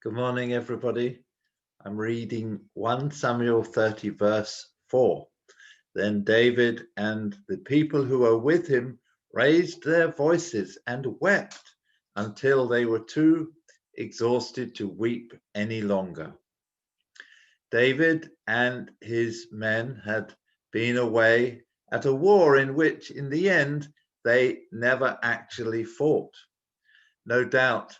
Good morning, everybody. I'm reading 1 Samuel 30, verse 4. Then David and the people who were with him raised their voices and wept until they were too exhausted to weep any longer. David and his men had been away at a war in which, in the end, they never actually fought. No doubt,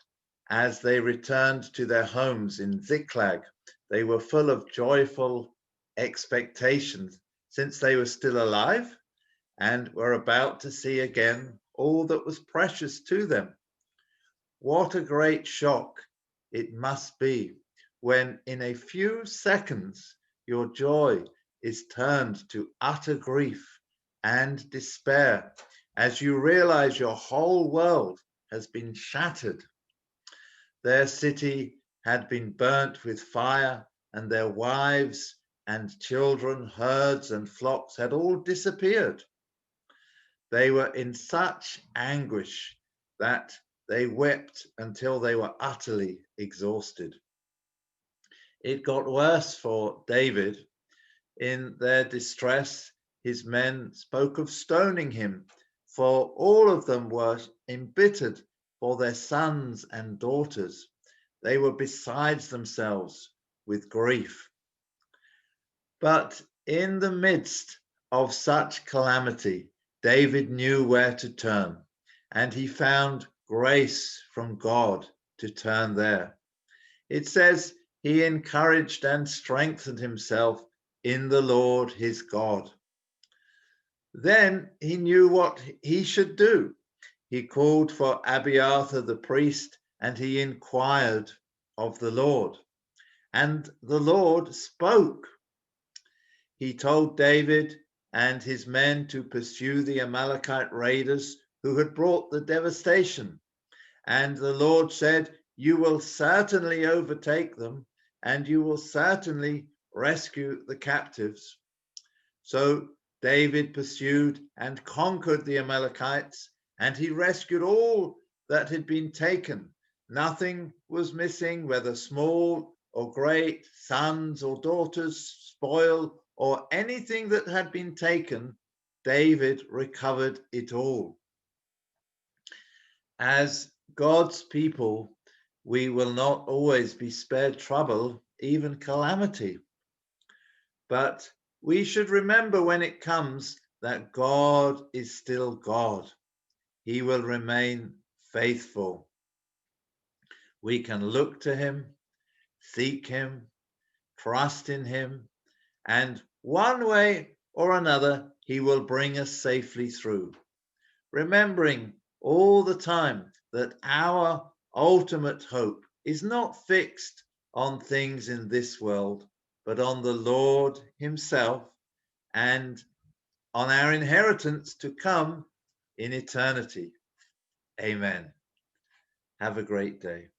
as they returned to their homes in Ziklag, they were full of joyful expectations since they were still alive and were about to see again all that was precious to them. What a great shock it must be when in a few seconds your joy is turned to utter grief and despair as you realize your whole world has been shattered. Their city had been burnt with fire, and their wives and children, herds and flocks had all disappeared. They were in such anguish that they wept until they were utterly exhausted. It got worse for David. In their distress, his men spoke of stoning him, for all of them were embittered for their sons and daughters. They were beside themselves with grief. But in the midst of such calamity, David knew where to turn, and he found grace from God to turn there. It says he encouraged and strengthened himself in the Lord his God. Then he knew what he should do. He called for Abiathar the priest, and he inquired of the Lord. And the Lord spoke. He told David and his men to pursue the Amalekite raiders who had brought the devastation. And the Lord said, "You will certainly overtake them, and you will certainly rescue the captives." So David pursued and conquered the Amalekites, and he rescued all that had been taken. Nothing was missing, whether small or great, sons or daughters, spoil, or anything that had been taken. David recovered it all. As God's people, we will not always be spared trouble, even calamity. But we should remember when it comes that God is still God. He will remain faithful. We can look to him, seek him, trust in him, and one way or another, he will bring us safely through. Remembering all the time that our ultimate hope is not fixed on things in this world, but on the Lord himself and on our inheritance to come in eternity. Amen. Have a great day.